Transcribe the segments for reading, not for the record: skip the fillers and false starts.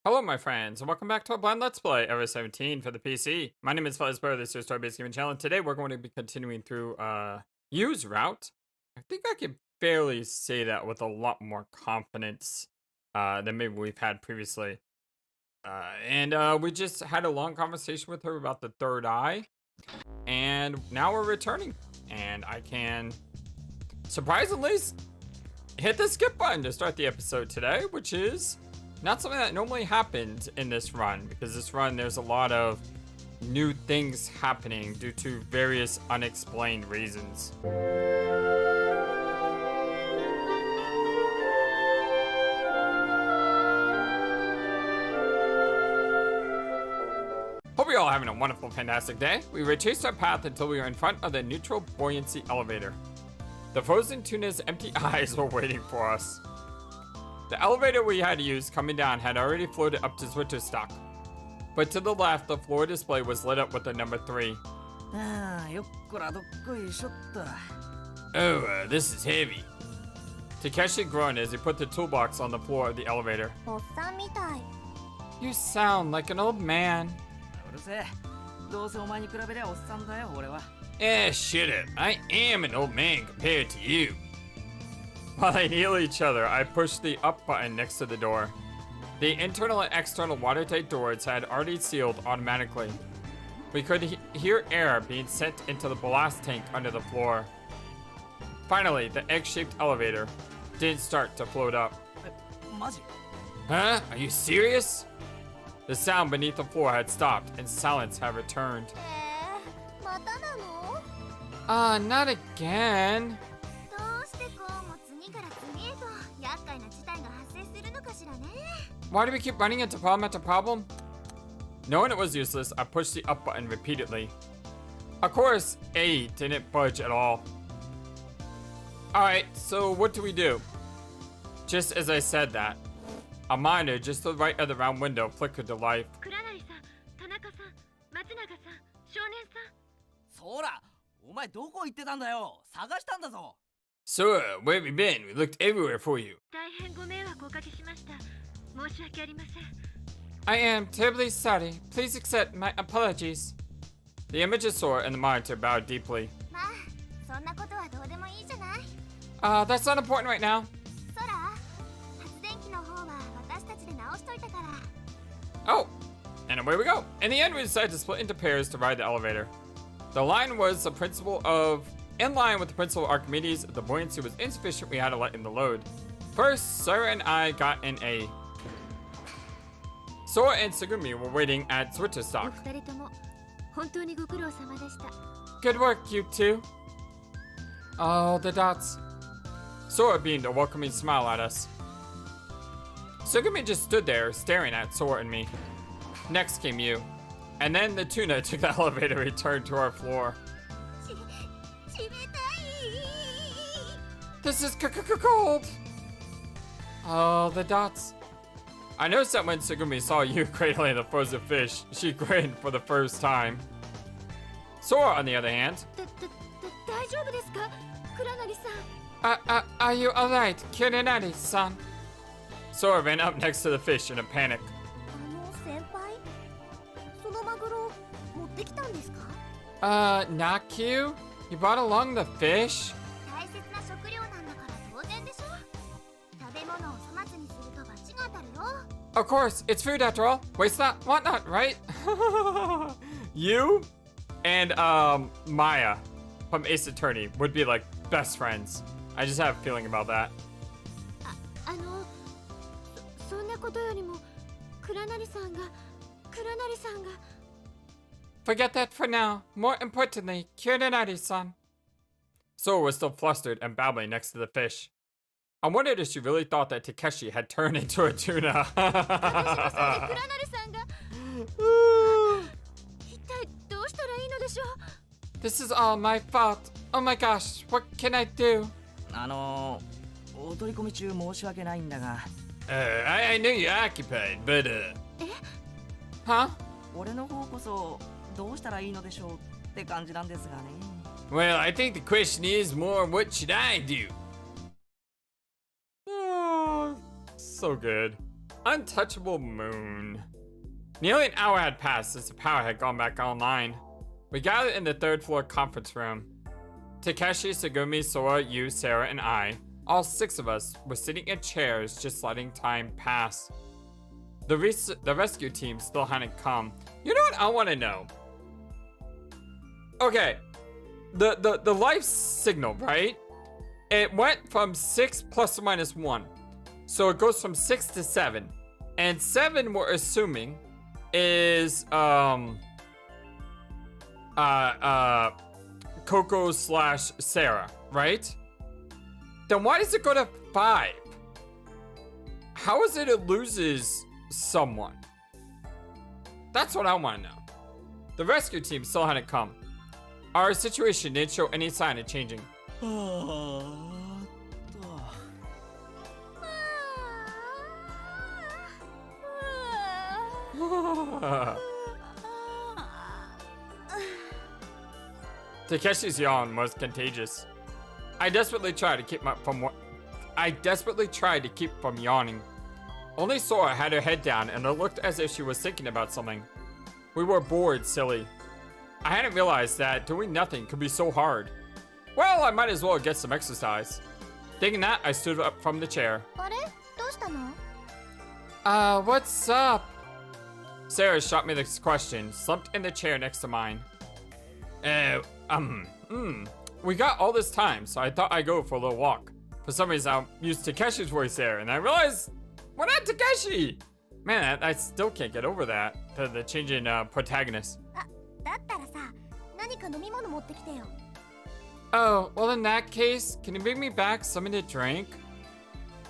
Hello my friends, and welcome back to a blind Let's Play, Ever 17 for the PC. My name is FlightlessBird, this is your Story-Based Gaming channel, and today we're going to be continuing through, Use Route. I think I can fairly say that with a lot more confidence, than maybe we've had previously. We just had a long conversation with her about the third eye, and now we're returning, and I can, surprisingly, hit the skip button to start the episode today, which is not something that normally happens in this run, because this run there's a lot of new things happening due to various unexplained reasons. Hope you're all having a wonderful, fantastic day. We retraced our path until we were in front of the neutral buoyancy elevator. The frozen tuna's empty eyes were waiting for us. The elevator we had to use coming down had already floated up to Zwitterstock. But to the left, the floor display was lit up with the number 3. Oh, this is heavy. Takeshi groaned as he put the toolbox on the floor of the elevator. You sound like an old man. Shut up. I am an old man compared to you. While they kneel each other, I pushed the up button next to the door. The internal and external watertight doors had already sealed automatically. We could hear air being sent into the blast tank under the floor. Finally, the egg-shaped elevator did start to float up. Huh? Are you serious? The sound beneath the floor had stopped and silence had returned. Not again. Why do we keep running into problem after problem? Knowing it was useless, I pushed the up button repeatedly. Of course, A didn't budge at all. Alright, so what do we do? Just as I said that, a monitor just to the right of the round window flickered to life. Sora, where have you been? We looked everywhere for you. I am terribly sorry. Please accept my apologies. The image of Sora and the monitor bowed deeply. That's not important right now. Oh, and away we go. In the end, we decided to split into pairs to ride the elevator. The line was the principle of, in line with the principle of Archimedes, if the buoyancy was insufficient, we had to lighten the load. First, Sora and I got an A. Sora and Tsugumi were waiting at Zwitterstock. Good work, you two. Oh, the dots. Sora beamed a welcoming smile at us. Tsugumi just stood there, staring at Sora and me. Next came you. And then the tuna took the elevator and returned to our floor. This is cold. Oh, the dots. I noticed that when Tsugumi saw you cradling the frozen fish, she grinned for the first time. Sora, on the other hand. Are you alright, Kurenari-san? Sora ran up next to the fish in a panic. Not you? You brought along the fish? Of course, it's food after all. Waste not, want not, right? You and Maya from Ace Attorney would be like best friends. I just have a feeling about that. Forget that for now. More importantly, Kurenari-san. Sora was still flustered and babbling next to the fish. I wondered if she really thought that Takeshi had turned into a tuna. This is all my fault. Oh my gosh, what can I do? I know you're occupied, but Huh? Well, I think the question is more, what should I do? Oh, so good. Untouchable moon. Nearly an hour had passed since the power had gone back online. We gathered in the third floor conference room. Takeshi, Segumi, Sora, you, Sarah, and I, all 6 of us, were sitting in chairs just letting time pass. The rescue team still hadn't come. You know what I want to know? Okay, the life signal, right? It went from 6 plus or minus 1. So it goes from 6 to 7. And 7 we're assuming is Coco / Sarah, right? Then why does it go to 5? How is it loses someone? That's what I want to know. The rescue team still hadn't come. Our situation didn't show any sign of changing. Takeshi's yawn was contagious. I desperately tried to keep from yawning. Only Sora had her head down and it looked as if she was thinking about something. We were bored, silly. I hadn't realized that doing nothing could be so hard. Well, I might as well get some exercise. Thinking that, I stood up from the chair. What's up? Sarah shot me this question, slumped in the chair next to mine. We got all this time, so I thought I'd go for a little walk. For some reason, I used Takeshi's voice there, and I realized, we're not Takeshi! Man, I still can't get over that, the change in protagonist. Oh, well in that case, can you bring me back something to drink?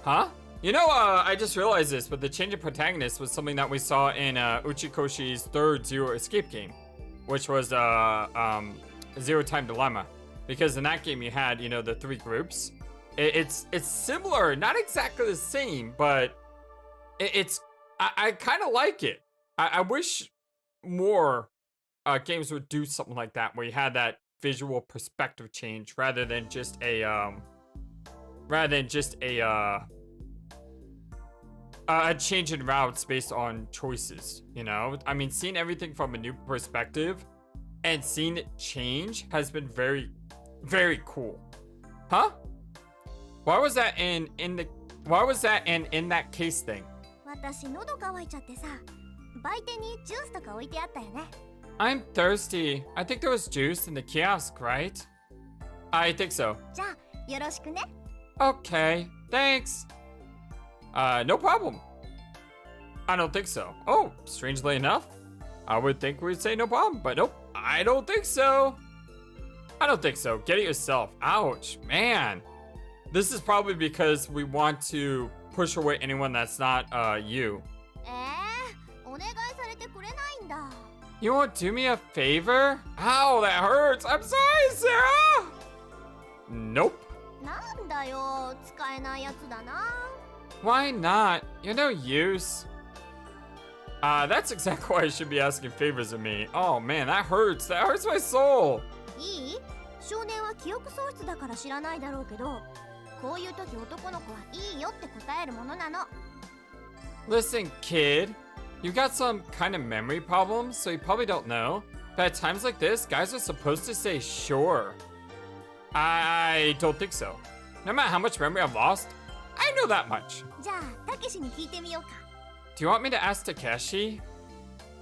Huh? You know, I just realized this, but the change of protagonist was something that we saw in Uchikoshi's third Zero Escape game, which was Zero Time Dilemma. Because in that game you had, you know, the 3 groups. It's similar, not exactly the same, but I kind of like it. I wish more games would do something like that, where you had that visual perspective change rather than just a change in routes based on choices, you know? I mean, seeing everything from a new perspective and seeing it change has been very, very cool. Huh? Why was that in that case thing? I'm thirsty. I think there was juice in the kiosk, right? I think so. Okay, thanks. No problem. I don't think so. Oh, strangely enough, I would think we'd say no problem, but nope, I don't think so. I don't think so. Get it yourself. Ouch, man. This is probably because we want to push away anyone that's not you. You won't do me a favor? Ow, that hurts. I'm sorry, Sarah. Nope. Why not? You're no use. That's exactly why you should be asking favors of me. Oh man, that hurts. That hurts my soul. Listen, kid. You got some kind of memory problems, so you probably don't know. But at times like this, guys are supposed to say sure. I don't think so. No matter how much memory I've lost, I know that much. Do you want me to ask Takeshi?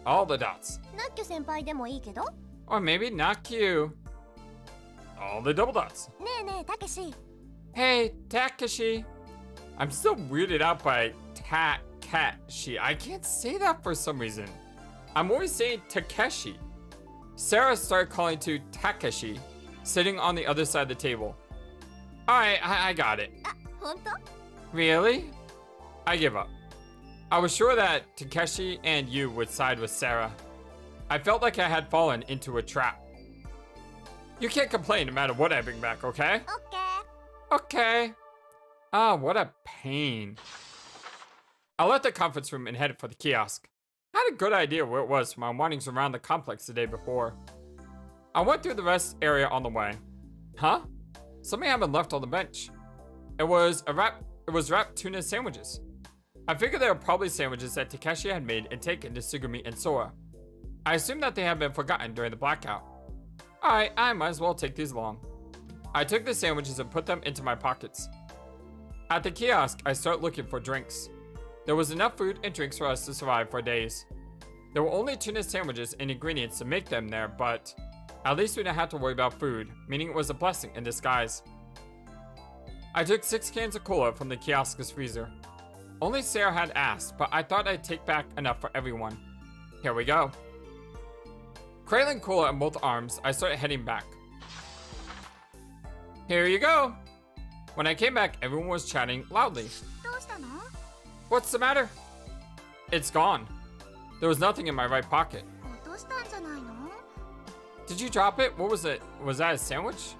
All the dots. Or maybe Nakyu. All the double dots. Hey, Takeshi. I'm still weirded out by Takeshi. I can't say that for some reason. I'm always saying Takeshi. Sarah started calling to Takeshi, sitting on the other side of the table. Alright, I got it. Really? I give up. I was sure that Takeshi and you would side with Sarah. I felt like I had fallen into a trap. You can't complain no matter what I bring back, okay? Okay. Ah, what a pain. I left the conference room and headed for the kiosk. I had a good idea where it was from my wanderings around the complex the day before. I went through the rest area on the way. Huh? Something had been left on the bench. It was wrapped tuna sandwiches. I figured they were probably sandwiches that Takeshi had made and taken to Tsugumi and Sora. I assumed that they had been forgotten during the blackout. Alright, I might as well take these along. I took the sandwiches and put them into my pockets. At the kiosk, I started looking for drinks. There was enough food and drinks for us to survive for days. There were only tuna sandwiches and ingredients to make them there, but at least we didn't have to worry about food, meaning it was a blessing in disguise. I took 6 cans of cola from the kiosk's freezer. Only Sarah had asked, but I thought I'd take back enough for everyone. Here we go. Cradling cola in both arms, I started heading back. Here you go. When I came back, everyone was chatting loudly. What's the matter? It's gone. There was nothing in my right pocket. Did you drop it? What was it? Was that a sandwich?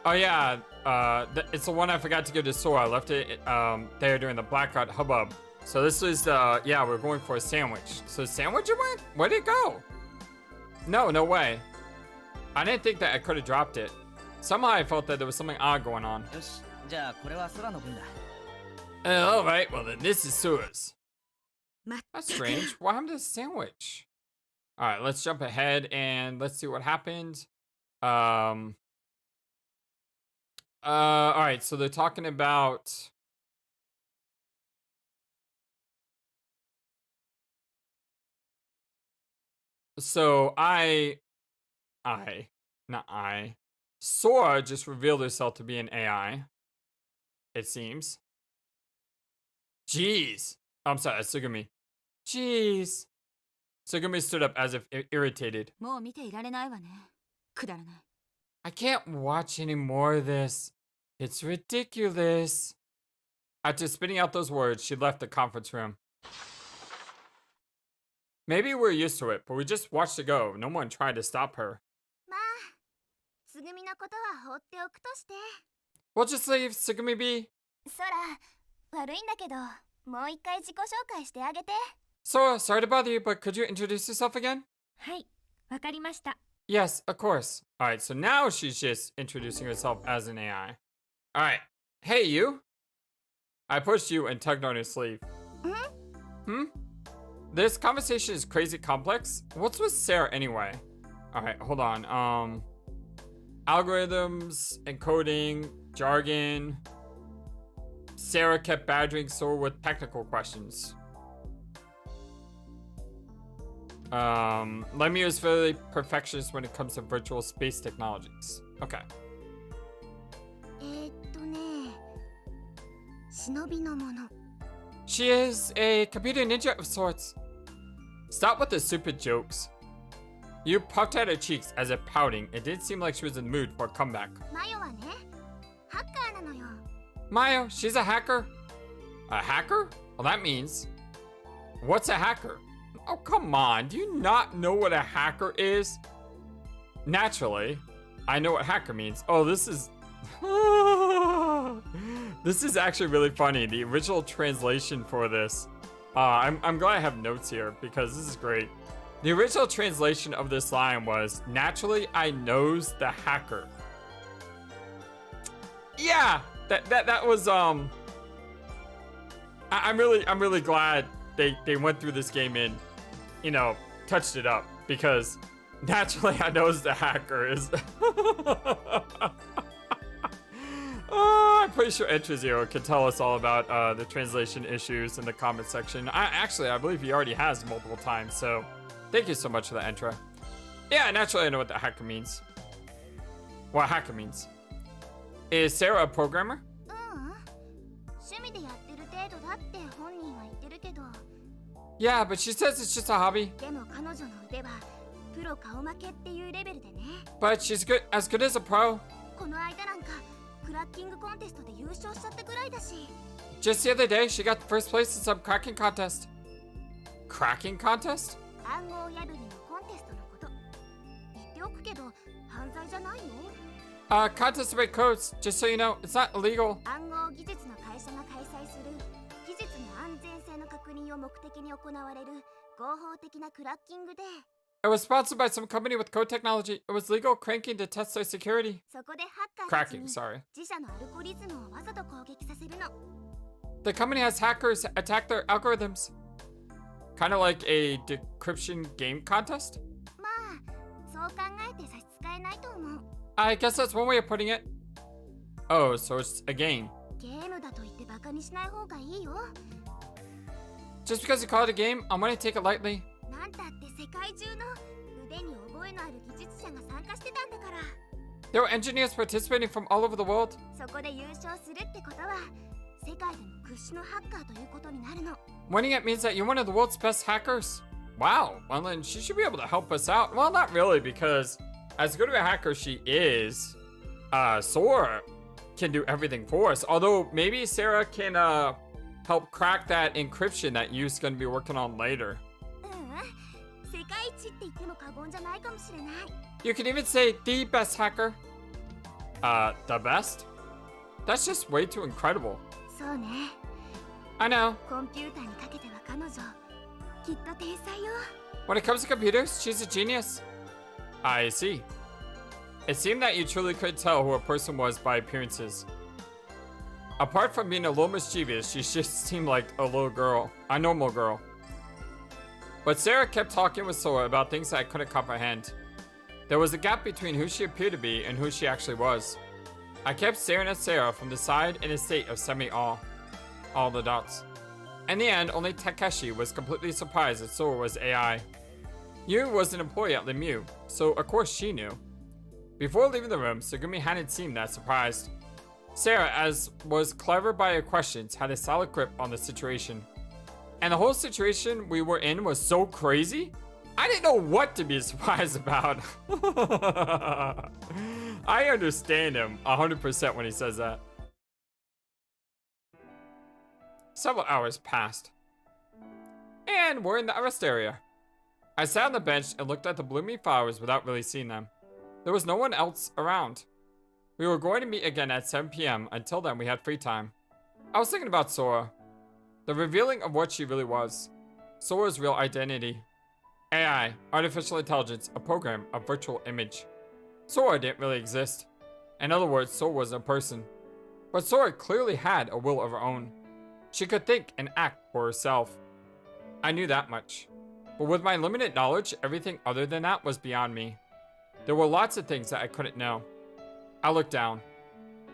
Oh yeah, it's the one I forgot to give to Sora. I left it there during the blackout hubbub. So this is, yeah, we're going for a sandwich. So sandwich it went? Where'd it go? No way. I didn't think that I could have dropped it. Somehow I felt that there was something odd going on. Alright, well then this is Sora's. That's strange. What happened to the sandwich? Alright, let's jump ahead and let's see what happened. Alright, so they're talking about... So Sora just revealed herself to be an AI. It seems. Jeez. I'm sorry, Tsugumi. Jeez. Tsugumi stood up as if irritated. I can't watch any more of this. It's ridiculous. After spitting out those words, she left the conference room. Maybe we're used to it, but we just watched it go. No one tried to stop her. We'll just leave Tsugumi be. Sora, sorry to bother you, but could you introduce yourself again? Yes, of course. Alright, so now she's just introducing herself as an AI. Alright. Hey, you. I pushed you and tugged on your sleeve. This conversation is crazy complex. What's with Sarah anyway? Alright, hold on. Algorithms, encoding, jargon. Sarah kept badgering Sora with technical questions. Lemmy is fairly perfectionist when it comes to virtual space technologies. Okay. She is a computer ninja of sorts. Stop with the stupid jokes. You puffed at her cheeks as if pouting. It didn't seem like she was in the mood for a comeback. Mayo, she's a hacker. A hacker? Well, that means... What's a hacker? Oh, come on. Do you not know what a hacker is? Naturally, I know what hacker means. Oh, this is... This is actually really funny. The original translation for this. I'm glad I have notes here because this is great. The original translation of this line was, naturally, I knows the hacker. Yeah, that was, I'm really glad they went through this game and, you know, touched it up because naturally I knows the hacker is. I'm pretty sure Entrazero can tell us all about the translation issues in the comment section. I believe he already has multiple times, so thank you so much for the Entra. Yeah, naturally I know what the hacker means. What hacker means. Is Sarah a programmer? Yeah, but she says it's just a hobby. But she's as good as a pro. Just the other day, she got the first place in some cracking contest. Cracking contest? Contest to break codes, just so you know, it's not illegal. It was sponsored by some company with code technology. It was legal cranking to test their security. そこでハッカーたち Cracking, に sorry. 自社のアルゴリズムをわざと攻撃させるの。 The company has hackers attack their algorithms. Kind of like a decryption game contest? まあ、そう考えて差し支えないと思う。 I guess that's one way of putting it. Oh, so it's a game. ゲームだと言ってバカにしない方がいいよ。 Just because you call it a game, I'm gonna take it lightly. なんたって世界中の腕に覚えのある技術者が参加してたんだから。 There were engineers participating from all over the world. そこで優勝するってことは、世界でも屈指のハッカーということになるの。 Winning it means that you're one of the world's best hackers. Wow, well then she should be able to help us out. Well, not really, because as good of a hacker she is, Sora can do everything for us. Although maybe Sarah can help crack that encryption that Yu's gonna be working on later. 世界一って言っても過言じゃないかもしれない。 You can even say the best hacker. The best? That's just way too incredible. そうね。 I know. コンピューターにかけては彼女、きっと天才よ。 When it comes to computers, she's a genius. I see. It seemed that you truly could tell who a person was by appearances. Apart from being a little mischievous, she just seemed like a little girl, a normal girl. But Sarah kept talking with Sora about things that I couldn't comprehend. There was a gap between who she appeared to be and who she actually was. I kept staring at Sarah from the side in a state of semi-awe. All the dots. In the end, only Takeshi was completely surprised that Sora was AI. Yu was an employee at Lemieux, so of course she knew. Before leaving the room, Sugumi hadn't seemed that surprised. Sarah, as was clever by her questions, had a solid grip on the situation. And the whole situation we were in was so crazy, I didn't know what to be surprised about. I understand him 100% when he says that. Several hours passed. And we're in the arrest area. I sat on the bench and looked at the blooming flowers without really seeing them. There was no one else around. We were going to meet again at 7 p.m. Until then, we had free time. I was thinking about Sora. The revealing of what she really was. Sora's real identity. AI, artificial intelligence, a program, a virtual image. Sora didn't really exist. In other words, Sora was a person. But Sora clearly had a will of her own. She could think and act for herself. I knew that much. But with my limited knowledge, everything other than that was beyond me. There were lots of things that I couldn't know. I looked down.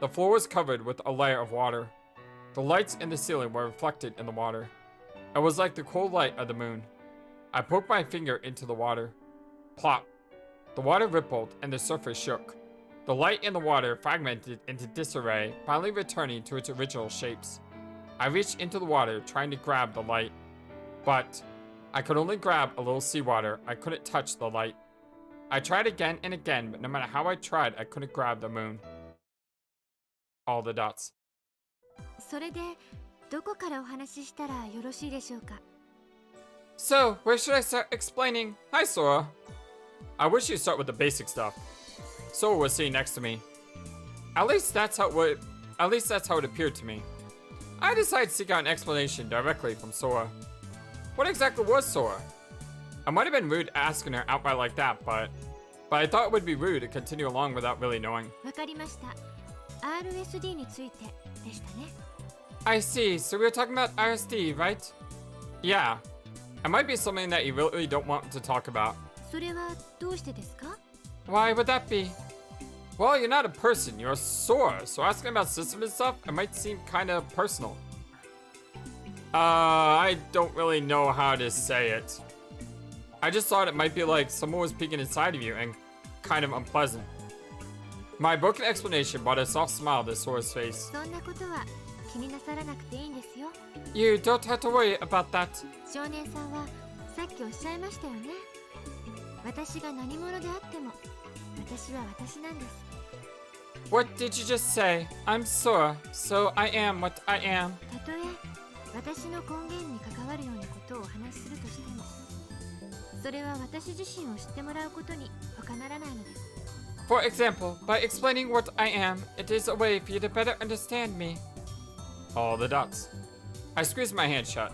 The floor was covered with a layer of water. The lights in the ceiling were reflected in the water. It was like the cold light of the moon. I poked my finger into the water. Plop. The water rippled and the surface shook. The light in the water fragmented into disarray, finally returning to its original shapes. I reached into the water, trying to grab the light. But I could only grab a little seawater. I couldn't touch the light. I tried again and again, but no matter how I tried, I couldn't grab the moon. All the dots. それでどこからお話ししたらよろしいでしょうか。 So, where should I start explaining? Hi, Sora. I wish you'd start with the basic stuff. Sora was sitting next to me. At least that's how it appeared to me. I decided to seek out an explanation directly from Sora. What exactly was Sora? I might have been rude asking her outright like that, but I thought it would be rude to continue along without really knowing. わかりました。RSD についてでしたね。 I see, so we were talking about RSD, right? Yeah. It might be something that you really don't want to talk about. それはどうしてですか？ Why would that be? Well, you're not a person, you're a Sora, so asking about system and stuff, it might seem kind of personal. I don't really know how to say it. I just thought it might be like someone was peeking inside of you and kind of unpleasant. My broken explanation brought a soft smile to Sora's face. そんなことは気になさらなくていいんですよ。 You don't have to worry about that. 少年さんはさっきおっしゃいましたよね。私が何者であっても私は私なんです。 What did you just say? I'm Sora, so I am what I am. たとえ私の根源に関わるようなことをお話しするとしても、それは私自身を知ってもらうことに他ならないのです。 For example, by explaining what I am, it is a way for you to better understand me. All the dots. I squeezed my hand shut.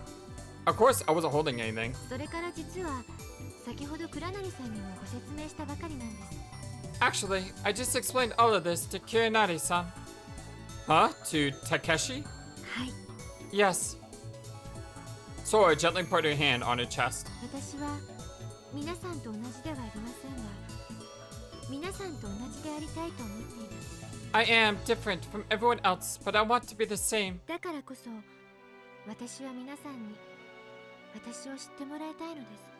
Of course, I wasn't holding anything. それから実は先ほど倉成さんにもご説明したばかりなんです。 Actually, I just explained all of this to Kirinari-san. Huh? To Takeshi? はい。 Yes. Sora gently put her hand on her chest. 私は皆さんと同じではありませんが、皆さんと同じでありたいと思っています。 I am different from everyone else, but I want to be the same. だからこそ、私は皆さんに私を知ってもらいたいのです。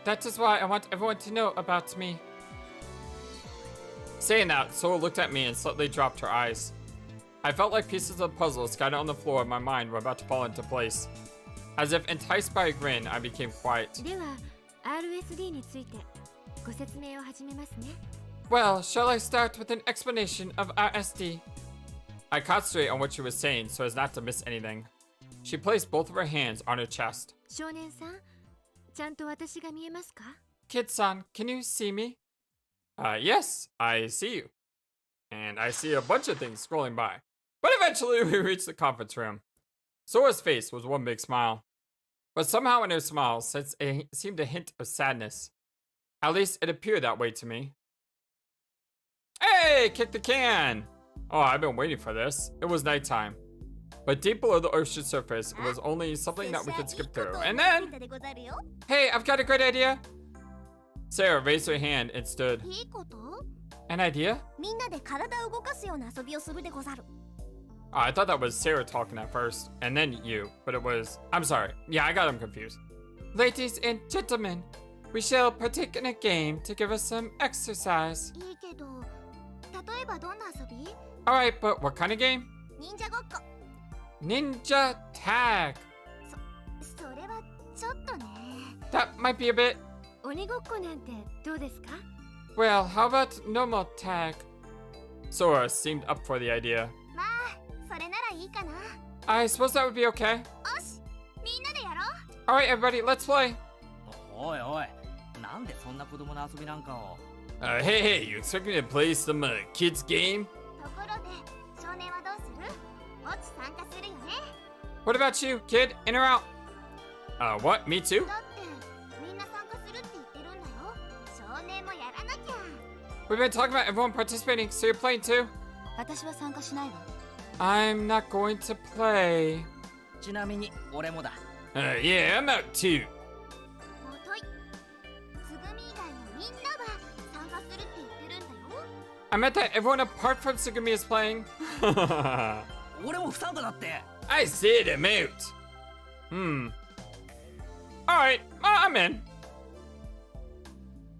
That is why I want everyone to know about me. Saying that, Sora looked at me and slightly dropped her eyes. I felt like pieces of the puzzle scattered on the floor of my mind were about to fall into place. As if enticed by a grin, I became quiet. では、RSD についてご説明を始めますね。 Well, shall I start with an explanation of RSD? I concentrated on what she was saying so as not to miss anything. She placed both of her hands on her chest. 少年さん、ちゃんと私が見えますか？ Kid-san, can you see me? Yes, I see you. And I see a bunch of things scrolling by. But eventually we reached the conference room. Sora's face was one big smile. But somehow in her smile seemed a hint of sadness. At least it appeared that way to me. Hey, kick the can! Oh, I've been waiting for this. It was nighttime. But deep below the ocean surface, it was only something that we could skip through. And then... Hey, I've got a great idea! Sarah raised her hand and stood. An idea? I thought that was Sarah talking at first, and then you, but it was... I'm sorry. Yeah, I got them confused. Ladies and gentlemen, we shall partake in a game to give us some exercise. Alright, but what kind of game? Ninja tag. That might be a bit... 鬼ごっこなんてどうですか？ Well, how about normal tag? Sora seemed up for the idea. まあ、それならいいかな。 I suppose that would be okay. よし、みんなでやろう。 Alright, everybody, let's play. おいおい、なんでそんな子供の遊びなんかを。Hey, you expect me to play some kids game? ところで、少年はどうする？もち参加するよね。 What about you, kid? In or out? What? Me too? だって、みんな参加するって言ってるんだよ。少年もやらなきゃ。 We've been talking about everyone participating, so you're playing too? 私は参加しないわ。 I'm not going to play. ちなみに俺もだ。Yeah, I'm out too. もとい。つぐみ以外のみんなは参加するって言ってるんだよ。I meant that everyone apart from Sugumi is playing. 俺も不参加だって。I said I'm out. Alright, I'm in.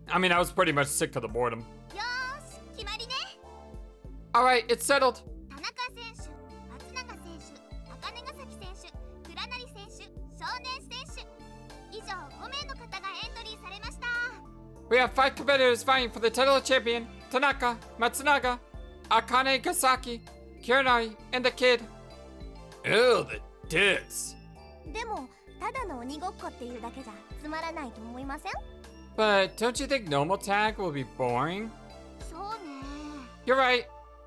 I mean, I was pretty much sick of the boredom. よーし、決まりね。 Alright, it's settled. 田中選手、松永選手、赤根ヶ崎選手、倉成選手、少年選手。以上5名の方がエントリーされました。 We have 5 competitors vying for the title of champion: Tanaka, Matsunaga, Akane Gasaki, Kiranari, and the Kid. Oh, the tits. でも、ただの鬼ごっこっていうだけじゃつまらないと思いません？ But don't you think normal tag will be boring? そうね。 You're right.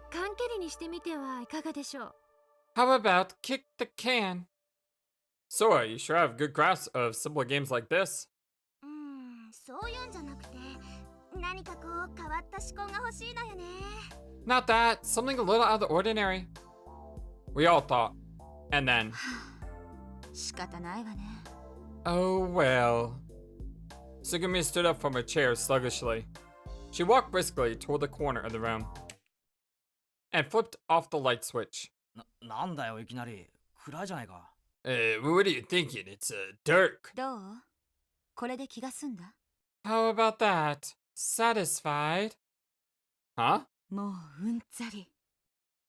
缶蹴りにしてみてはいかがでしょう？ How about kick the can? Sora, you sure have good grasp of simple games like this. そういうんじゃなくて、何かこう変わった思考が欲しいのよね。 Not that, something a little out of the ordinary. We all thought. And then, 仕方ないわね。 oh well. Sugumi stood up from her chair sluggishly. She walked briskly toward the corner of the room and flipped off the light switch. なんだよいきなり。暗いじゃないか。What are you thinking? It's dark. どう？これで気が済んだ？ How about that? Satisfied? Huh? もううんざり。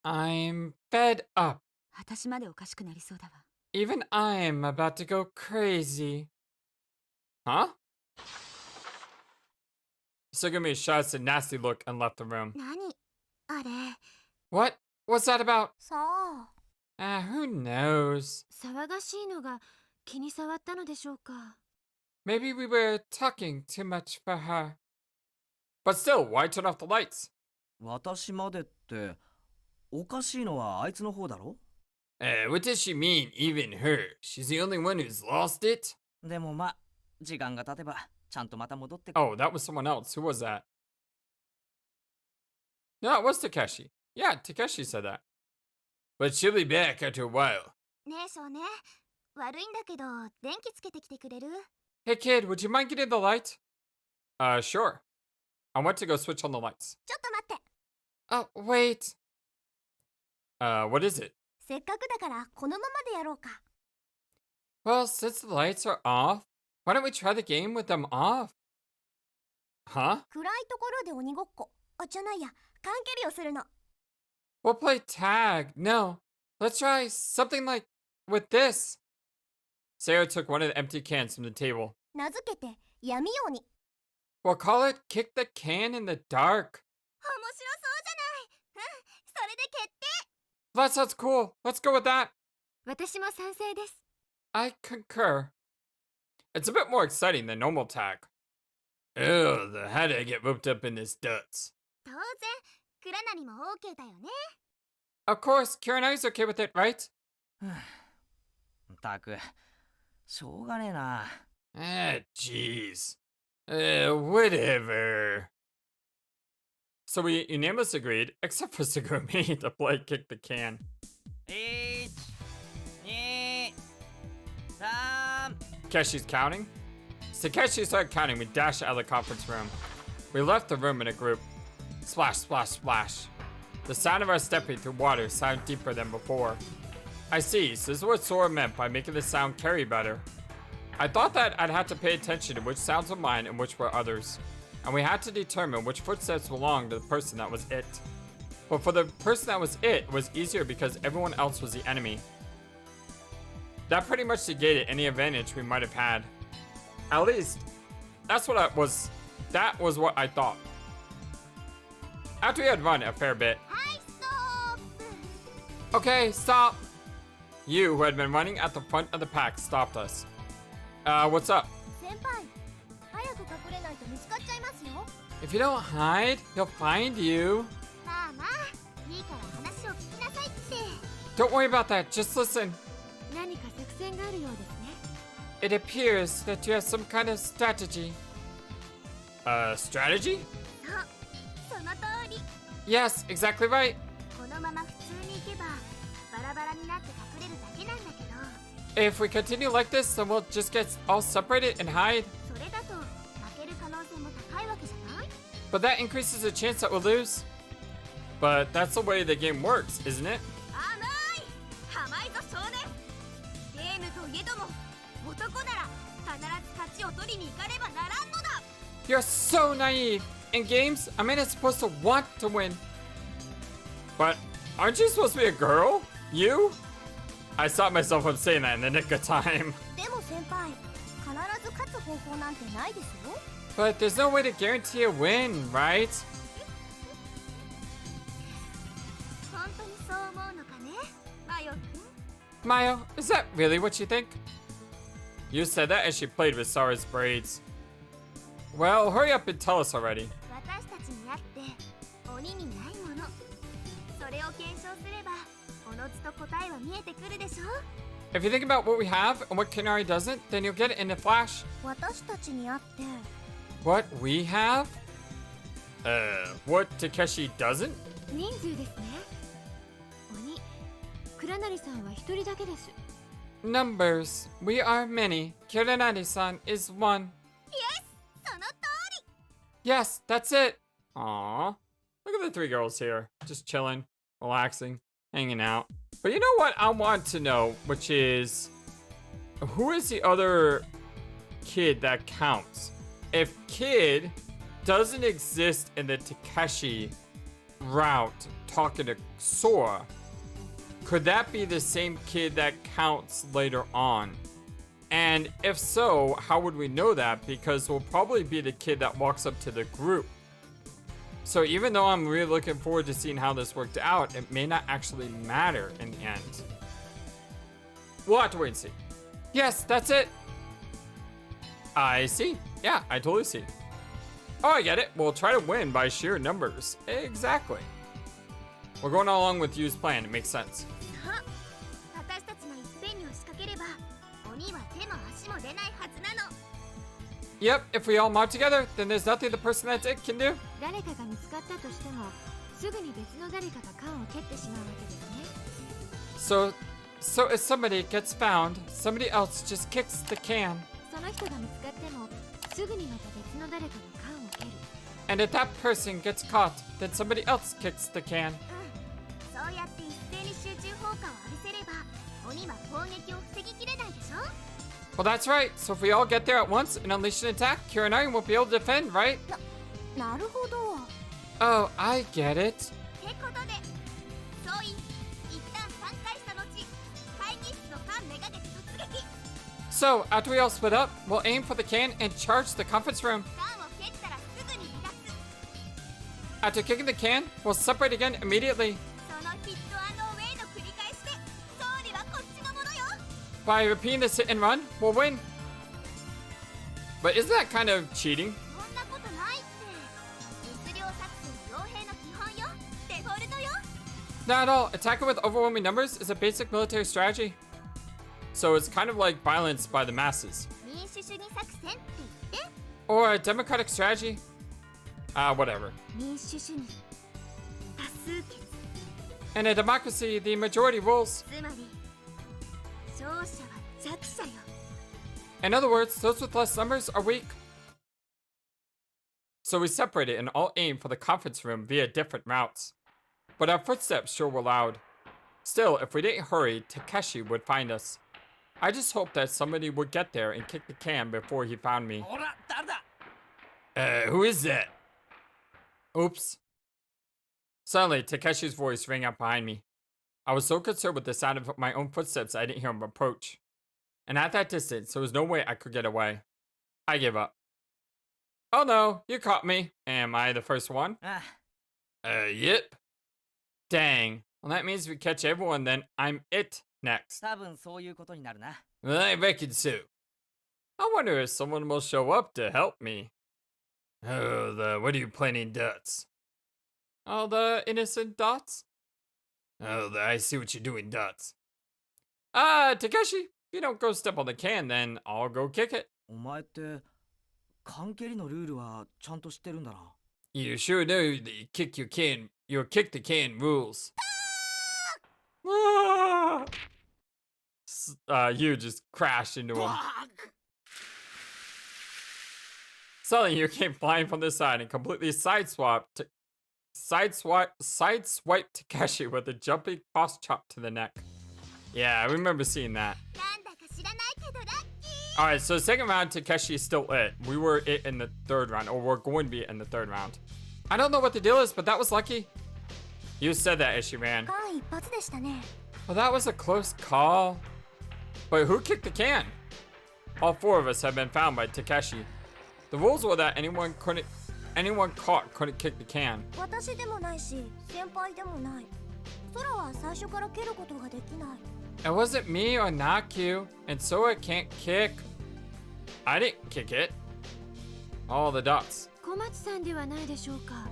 I'm fed up. 私までおかしくなりそうだわ。 Even I'm about to go crazy. Huh? Sugumi shot us a nasty look and left the room. 何？あれ。 What? What's that about? さあ。Who knows? 騒がしいのが気に障ったのでしょうか。 Maybe we were talking too much for her. But still, why turn off the lights? 私までって、おかしいのはあいつの方だろ？ What does she mean, even her? She's the only one who's lost it? でもま、時間が経てばちゃんとまた戻ってく。 Oh, that was someone else. Who was that? No, it was Takeshi. Yeah, Takeshi said that. But she'll be back after a while. ねえ少年、悪いんだけど電気つけてきてくれる？ Hey kid, would you mind getting the light? Sure. I want to go switch on the lights. ちょっと待って。 Oh, wait. What is it? せっかくだからこのままでやろうか。 Well, since the lights are off, why don't we try the game with them off? Huh? 暗いところで鬼ごっこ。あ、じゃないや、缶蹴りをするの。 We'll play tag. No. Let's try something like with this. Sarah took one of the empty cans from the table. 名付けて闇鬼。 We'll call it Kick the Can in the Dark. 面白そうじゃない。うん、それで決定。 That sounds cool. Let's go with that. 私も賛成です。 I concur. It's a bit more exciting than normal tag. Ew, how did I get roped up in this duts? 当然、クラナリも OK だよね。 Of course, Kirana's okay with it, right? たく、しょうがねえな。 Ah, jeez. Whatever. So we unanimously agreed, except for Segumi, to play Kick the Can. 1、2、3。 Takeshi's counting? Takeshi started counting. We dashed out of the conference room. We left the room in a group. Splash, splash, splash. The sound of our stepping through water sounded deeper than before. I see, so this is what Sora meant by making the sound carry better. I thought that I'd have to pay attention to which sounds were mine and which were others. And we had to determine which footsteps belonged to the person that was it. But for the person that was it was easier because everyone else was the enemy. That pretty much negated any advantage we might have had. At least, that was what I thought. After we had run a fair bit. はい、ストップ。 Okay, stop! You, who had been running at the front of the pack, stopped us. What's up? 先輩、早く隠れないと見つかっちゃいますよ。 If you don't hide, he'll find you. まあまあ、いいから話を聞きなさいって。 Don't worry about that, just listen. 何か作戦があるようですね。 It appears that you have some kind of strategy. Strategy? そう、その通り。 Yes, exactly right. このまま普通に行けばバラバラになって隠れるだけなんだけど、 If we continue like this, then we'll just get all separated and hide. それだと負ける可能性も高いわけじゃない？ But that increases the chance that we'll lose. But that's the way the game works, isn't it? 甘い！甘いぞ少年！ゲームといえども、男なら必ず勝ちを取りに行かねばならんのだ！ You're so naive. In games, a man is supposed to want to win. But aren't you supposed to be a girl? You? I stopped myself from saying that in the nick of time. でも先輩、必ず勝つ方法なんてないですよ。 But there's no way to guarantee a win, right? 本当にそう思うのかね、マヨくん。 Mayo, is that really what you think? You said that as she played with Sara's braids. Well, hurry up and tell us already. 私たちにあって鬼にないもの、それを検証すればおのずと答えは見えてくるでしょ。 If you think about what we have and what Kinari doesn't, then you'll get it in a flash. 私たちにあって What we have? What Takeshi doesn't? 人数ですね。鬼、倉成さんは一人だけです。 Numbers. We are many. Kiranari-san is one. イエス、その通り。 Yes, that's it. Aww. Look at the three girls here. Just chilling, relaxing, hanging out. But you know what I want to know, which is, who is the other kid that counts? If Kid doesn't exist in the Takeshi route talking to Sora, could that be the same kid that counts later on? And if so, how would we know that? Because we'll probably be the kid that walks up to the group. So even though I'm really looking forward to seeing how this worked out, it may not actually matter in the end. We'll have to wait and see. Yes, that's it. I see. Yeah, I totally see. Oh, I get it. We'll try to win by sheer numbers. Exactly. We're going along with Yu's plan. It makes sense. さあ、私たちがいっぺんに押しかければ鬼は手も足も出ないはずなの。Yep, if we all mob together, then there's nothing the person that's it can do. 誰かが見つかったとしてもすぐに別の誰かが缶を蹴ってしまうわけですね。 So if somebody gets found, somebody else just kicks the can. その人が見つかってもすぐにまた別の誰かが缶を蹴る。 And if that person gets caught, then somebody else kicks the can. そうやって一斉に集中砲火を浴びせれば鬼は攻撃を防ぎきれないでしょ。 Well, that's right. So if we all get there at once and unleash an attack, Kira and I won't be able to defend, right? なるほど。 Oh, I get it. ってことで総員一旦3回した後会議室の缶めがけて突撃。 So after we all split up, we'll aim for the can and charge the conference room. 缶を蹴ったらすぐに離脱。 After kicking the can, we'll separate again immediately. そのヒットアンドウェイの繰り返しで勝利はこっちのものよ。 By repeating this hit and run, we'll win. But isn't that kind of cheating? そんなことないって。密漁作戦傭兵の基本よ。デフォルトよ。 Not at all. Attacking with overwhelming numbers is a basic military strategy. So it's kind of like violence by the masses. 民主主義作戦って言って。 Or a democratic strategy. Whatever. 民主主義多数決。 In a democracy, the majority rules. つまり勝者は弱者よ。 In other words, those with less numbers are weak. So we separated and all aimed for the conference room via different routes. But our footsteps sure were loud. Still, if we didn't hurry, Takeshi would find us. I just hoped that somebody would get there and kick the can before he found me. ほら誰だ。 Who is that? Oops. Suddenly, Takeshi's voice rang out behind me. I was so concerned with the sound of my own footsteps I didn't hear him approach. And at that distance, there was no way I could get away. I gave up. Oh no, you caught me. Am I the first one? あ Yep. Dang. Well, that means if we catch everyone, then I'm it next. 多分そういうことになるな。 I reckon so. I wonder if someone will show up to help me. Oh, what are you planning dots? Oh, the innocent dots? Oh, I see what you're doing, dots. Takeshi, if you don't go step on the can, then I'll go kick it. お前って缶蹴りのルールはちゃんと知ってるんだな。 You sure know that you kick the can rules. You just crashed into him. Suddenly, you came flying from the side and completely sideswiped Takeshi with a jumping cross chop to the neck. Yeah, I remember seeing that. なんだか知らないけどラッキー。 Alright, so second round, Takeshi is still it. We were it in the third round, or we're going to be it in the third round. I don't know what the deal is, but that was lucky. You said that as she ran. 間一髪でしたね。 Well, that was a close call. But who kicked the can? All four of us have been found by Takeshi. The rules were that anyone caught couldn't kick the can. 私でもないし先輩でもない。空は最初から蹴ることができない。 It wasn't me or not you, and so I can't kick. I didn't kick it. All the dots. 小松さんではないでしょうか。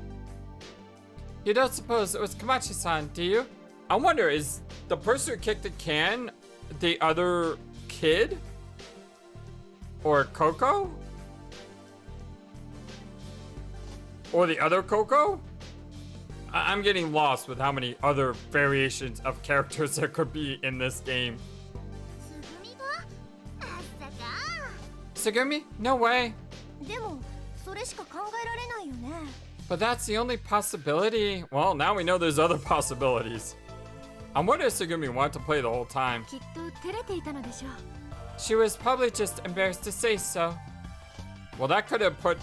You don't suppose it was Kamachi-san, do you? I wonder, is the person who kicked the can the other kid? Or Coco? Or the other Coco? I'm getting lost with how many other variations of characters there could be in this game. つぐみがまさか。 Sugumi? No way. でもそれしか考えられないよね。 But that's the only possibility. Well, now we know there's other possibilities. I wonder if Sugumi wanted to play the whole time. きっと照れていたのでしょう。 She was probably just embarrassed to say so. Well, that could have put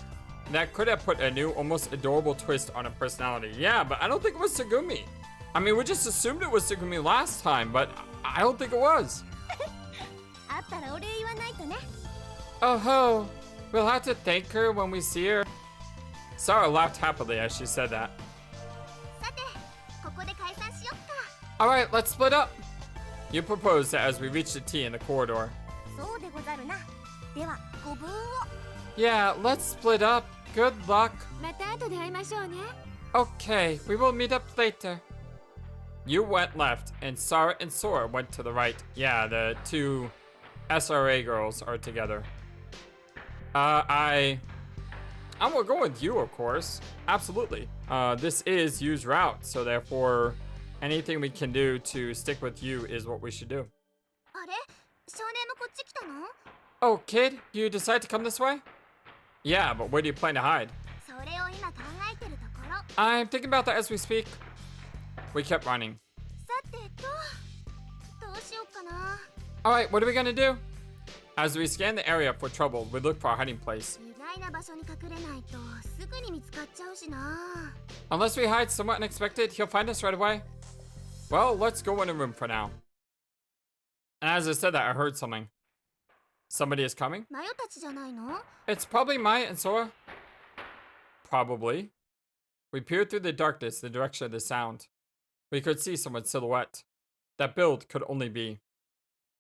a new, almost adorable twist on her personality. Yeah, but I don't think it was Sugumi. I mean, we just assumed it was Sugumi last time, but I don't think it was. あったらお礼言わないとね。 Oh ho, we'll have to thank her when we see her. Sarah laughed happily as she said that. さてここで解散しよっか。 Alright, let's split up. You proposed that as we reached the T in the corridor. そうでござるな。ではご分を。 Yeah, let's split up. Good luck. また後で会いましょうね。 Okay, we will meet up later. You went left, and Sarah and Sora went to the right. Yeah, the two SRA girls are together. I will go with you, of course. Absolutely. This is use route, so therefore, anything we can do to stick with you is what we should do. あれ少年もこっち来たの Oh, kid, you decide to come this way? Yeah, but where do you plan to hide? それを今考えてるところ I'm thinking about that as we speak. We kept running. さてとどうしようかな Alright, what are we gonna do? As we scan the area for trouble, we look for a hiding place. 意外な場所に隠れないとすぐに見つかっちゃうしな Unless we hide somewhat unexpected, he'll find us right away. Well, let's go in a room for now. And as I said that, I heard something. Somebody is coming? マヨたちじゃないの It's probably Maya and Sora. Probably. We peered through the darkness in the direction of the sound. We could see someone's silhouette. That build could only be.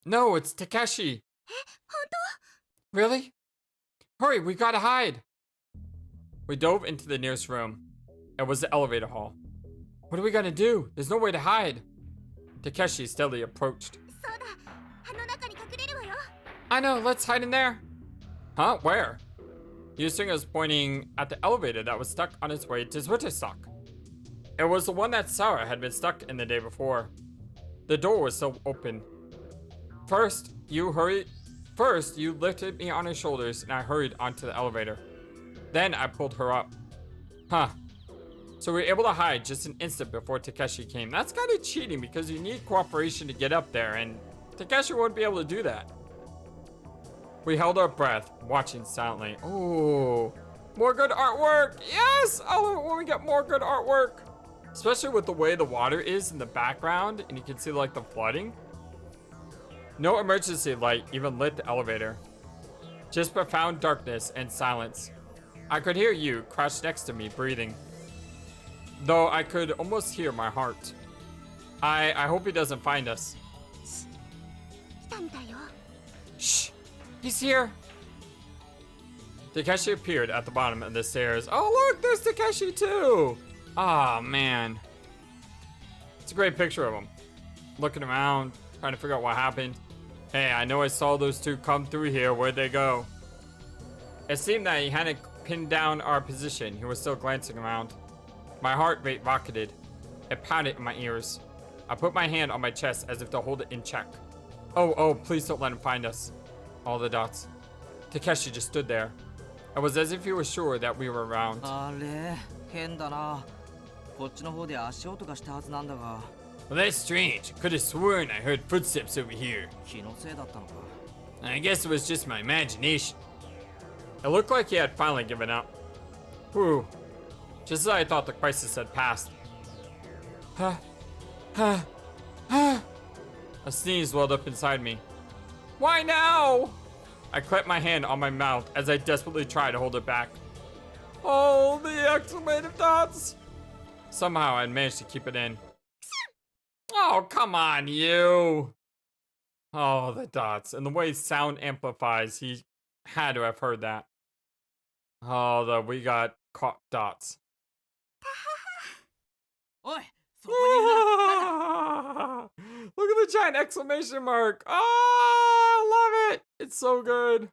No, it's Takeshi. 本 Really? Hurry, we gotta hide. We dove into the nearest room. It was the elevator hall. What are we gonna do? There's no way to hide. Takeshi steadily approached. 当そうだあの中に隠れるわよ I know, let's hide in there. Huh? Where? Yusung was pointing at the elevator that was stuck on its way to Zwitterstock. It was the one that Sarah had been stuck in the day before. The door was still open. First, you lifted me on your shoulders and I hurried onto the elevator. Then I pulled her up. Huh. So we were able to hide just an instant before Takeshi came. That's kind of cheating because you need cooperation to get up there and Takeshi wouldn't be able to do that. We held our breath, watching silently. Oh, more good artwork. Yes, I love it when we get more good artwork. Especially with the way the water is in the background and you can see like the flooding. No emergency light even lit the elevator. Just profound darkness and silence. I could hear you crouched next to me breathing. Though I could almost hear my heart. I hope he doesn't find us. 来たみたいよ Shh! He's here! Takeshi appeared at the bottom of the stairs. Oh look, there's Takeshi too! Ah, man. It's a great picture of him. Looking around, trying to figure out what happened. Hey, I know I saw those two come through here. Where'd they go? It seemed that he hadn't pinned down our position. He was still glancing around. My heart rate rocketed. It pounded in my ears. I put my hand on my chest as if to hold it in check. Oh, please don't let him find us. All the dots. Takeshi just stood there. It was as if he was sure that we were around. あれ変だなこっちの方で足音がしたはずなんだが Well, that's strange. Could have sworn I heard footsteps over here. 気のせいだったのか I guess it was just my imagination. It looked like he had finally given up. Whew. Just as I thought the crisis had passed. A sneeze welled up inside me. Why now? I clapped my hand on my mouth as I desperately tried to hold it back. Oh, the exclamative dots! Somehow I managed to keep it in. Oh, come on, you! Oh, the dots. And the way sound amplifies, he had to have heard that. Oh, we got caught dots. おいそこにいるな Look at the giant exclamation mark. Oh, I love it. It's so good.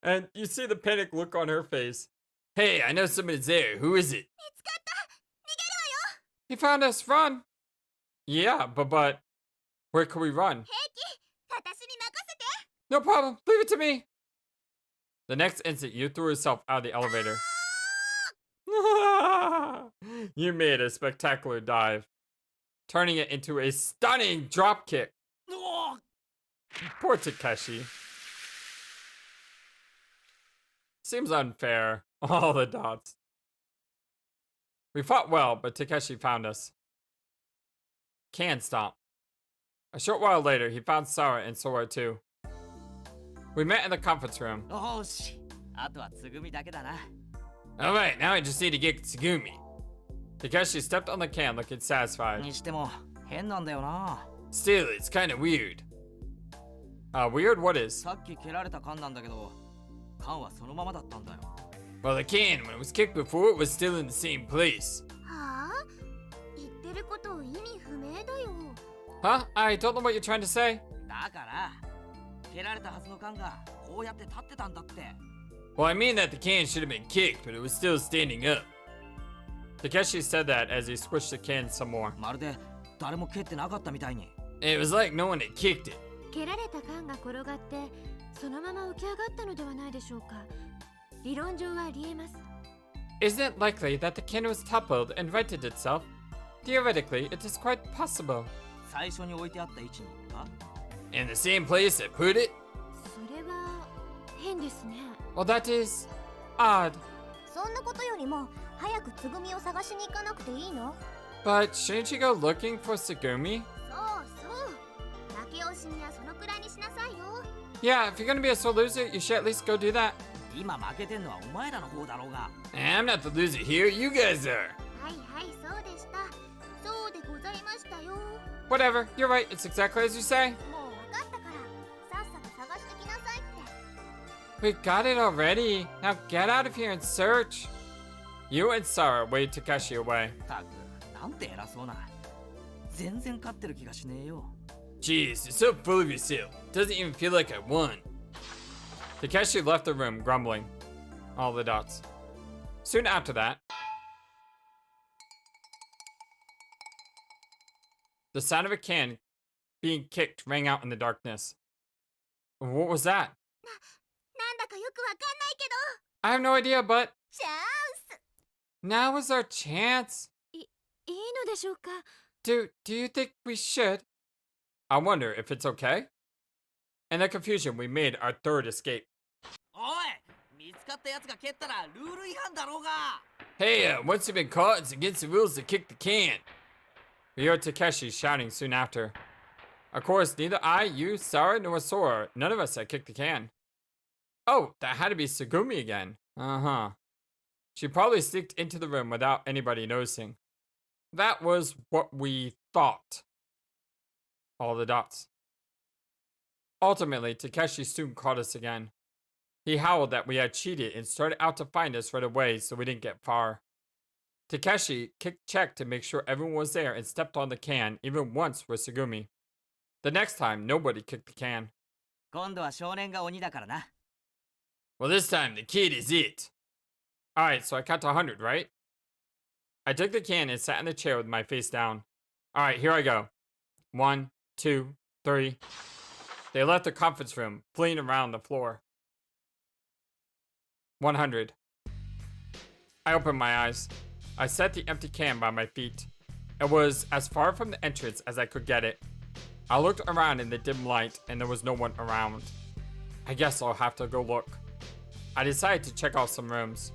And you see the panic look on her face. Hey, I know somebody's there. Who is it? 見つかった逃げるわよ He found us. Run. Yeah, but where can we run? 平気私に任せて No problem. Leave it to me. The next instant, you threw yourself out of the elevator. You made a spectacular dive, turning it into a stunning drop kick. Poor Takeshi. Seems unfair. All the dots. We fought well, but Takeshi found us. Can't stop. A short while later, he found Sarah and Sora too. We met in the conference room. よしあとはつぐみだけだな Alright, now I just need to get Tsugumi. Takeshi stepped on the can looking satisfied. にしても変なんだよな Still, it's kinda weird. Weird? What is? さっき蹴られた缶なんだけど缶はそのままだったんだよ Well, the can, when it was kicked before, it was still in the same place. はあ言ってること意味不明だよ Huh? I don't know what you're trying to say. だから蹴られたはずの缶がこうやって立ってたんだって Well, I mean that the can should have been kicked, but it was still standing up. Takeshi said that as he squished the can some more. まるで誰も蹴ってなかったみたいに。 It was like no one had kicked it. 蹴られた缶が転がってそのまま浮き上がったのではないでしょうか。理論上はありえます。 Isn't it likely that the can was toppled and righted itself? Theoretically, it is quite possible. 最初に置いてあった位置にか In the same place I put it? それは変ですね。 Well, that is odd. そんなことよりも早くつぐみを探しに行かなくていいの？ But shouldn't you go looking for Tsugumi? そうそう。負け惜しみはそのくらいにしなさいよ。 Yeah, if you're gonna be a sore loser, you should at least go do that. 今負けてんのはお前らの方だろうが。 I'm not the loser here, you guys are. はいはい、そうでした。そうでございましたよ。 Whatever, you're right, it's exactly as you say. もう分かったから、さっさと探してきなさいって。 We got it already. Now get out of here and search. You and Sarah waved Takeshi away. たく、なんて偉そうな。全然勝ってる気がしねえよ。 Jeez, you're so full of yourself. Doesn't even feel like I won. Takeshi left the room, grumbling. All the dots. Soon after that, the sound of a can being kicked rang out in the darkness. What was that? なんだかよくわかんないけど。 I have no idea, but チャンス。 now is our chance. いいのでしょうか。 Do you think we should? I wonder if it's okay. In the confusion, we made our third escape. おい、見つかったやつが蹴ったらルール違反だろうが。 Hey, once you've been caught, it's against the rules to kick the can. We heard Takeshi shouting soon after. Of course, neither I, you, Sarah, nor Sora, none of us had kicked the can. Oh, that had to be Tsugumi again. Uh-huh. She probably sneaked into the room without anybody noticing. That was what we thought. All the dots. Ultimately, Takeshi soon caught us again. He howled that we had cheated and started out to find us right away so we didn't get far. Takeshi checked to make sure everyone was there and stepped on the can even once with Tsugumi. The next time, nobody kicked the can. 今度は少年が鬼だからな。 Well, this time, the kid is it. Alright, so I count to 100, right? I took the can and sat in the chair with my face down. Alright, here I go. 1, 2, 3. They left the conference room, fleeing around the floor. 100. I opened my eyes. I set the empty can by my feet. It was as far from the entrance as I could get it. I looked around in the dim light and there was no one around. I guess I'll have to go look. I decided to check out some rooms.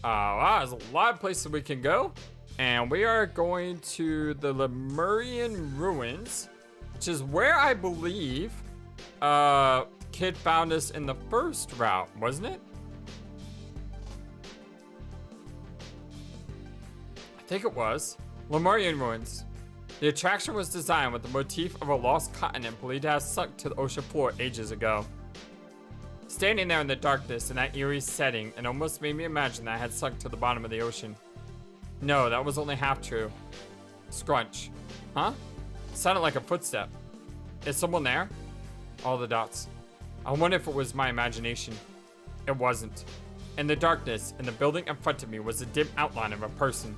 Wow, there's a lot of places we can go. And we are going to the Lemurian Ruins, which is where I believe Kid found us in the first route, wasn't it? I think it was. Lemurian Ruins. The attraction was designed with the motif of a lost continent believed to have sunk to the ocean floor ages ago. Standing there in the darkness in that eerie setting, it almost made me imagine that I had sunk to the bottom of the ocean. No, that was only half true. Scrunch. Huh? Sounded like a footstep. Is someone there? All the dots. I wonder if it was my imagination. It wasn't. In the darkness, in the building in front of me was a dim outline of a person.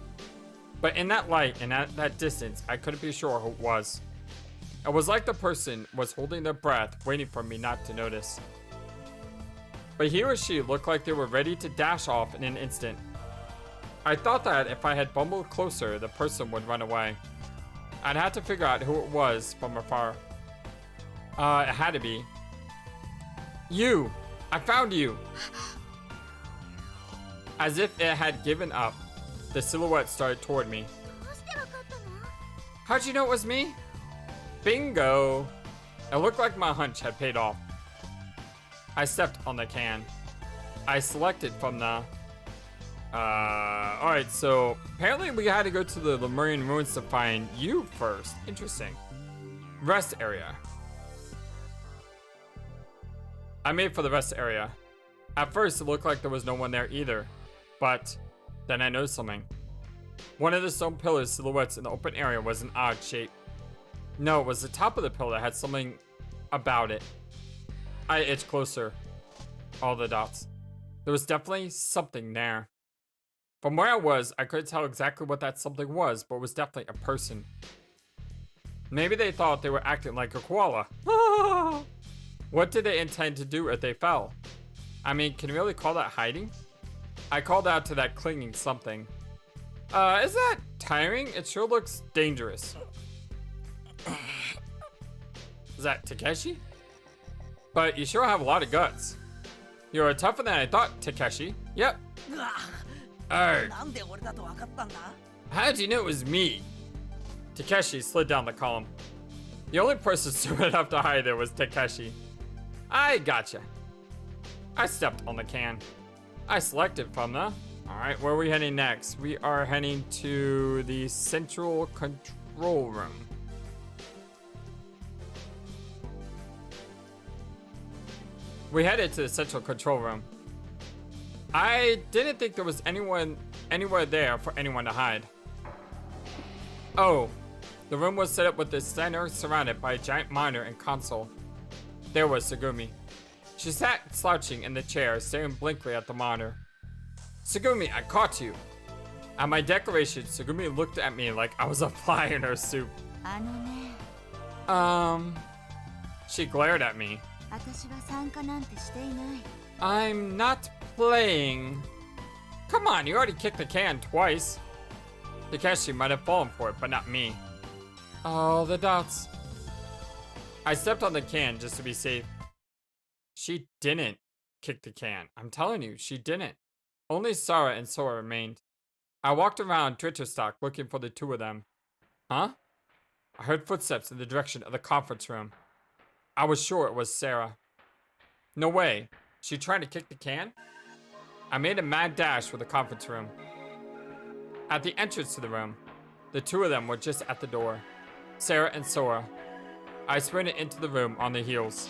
But in that light and at that distance, I couldn't be sure who it was. It was like the person was holding their breath, waiting for me not to notice. But he or she looked like they were ready to dash off in an instant. I thought that if I had bumbled closer, the person would run away. I'd have to figure out who it was from afar. It had to be. You! I found you! As if it had given up, the silhouette started toward me. どうしてわかったの？ How'd you know it was me? Bingo! It looked like my hunch had paid off. I stepped on the can. I selected from the... Alright, so apparently we had to go to the Lemurian Ruins to find you first. Interesting. Rest area. I made for the rest area. At first, it looked like there was no one there either. But then I noticed something. One of the stone pillars silhouettes in the open area was an odd shape. No, it was the top of the pillar that had something about it. I itched closer. All the dots. There was definitely something there. From where I was, I couldn't tell exactly what that something was, but it was definitely a person. Maybe they thought they were acting like a koala. What did they intend to do if they fell? I mean, can you really call that hiding? I called out to that clinging something. Is that tiring? It sure looks dangerous. Is that Takeshi? But you sure have a lot of guts. You're tougher than I thought, Takeshi. Yep. Arrgh. なんで俺だと分かったんだ? How'd you know it was me? Takeshi slid down the column. The only person stupid enough to hide there was Takeshi. I gotcha. I stepped on the can. I selected from the... Alright, where are we heading next? We are heading to the central control room. We headed to the central control room. I didn't think there was anywhere there for anyone to hide. Oh, the room was set up with the center surrounded by a giant monitor and console. There was Tsugumi. She sat slouching in the chair, staring blankly at the monitor. Tsugumi, I caught you. At my declaration, Tsugumi looked at me like I was a fly in her soup. She glared at me. I'm not playing. Come on, you already kicked the can twice. Takeshi might have fallen for it, but not me. Oh, the dots. I stepped on the can just to be safe. She didn't kick the can. I'm telling you, she didn't. Only Sarah and Sora remained. I walked around Twitter stock looking for the two of them. Huh? I heard footsteps in the direction of the conference room. I was sure it was Sarah. No way. She trying to kick the can? I made a mad dash for the conference room. At the entrance to the room, the two of them were just at the door. Sarah and Sora. I sprinted into the room on their heels.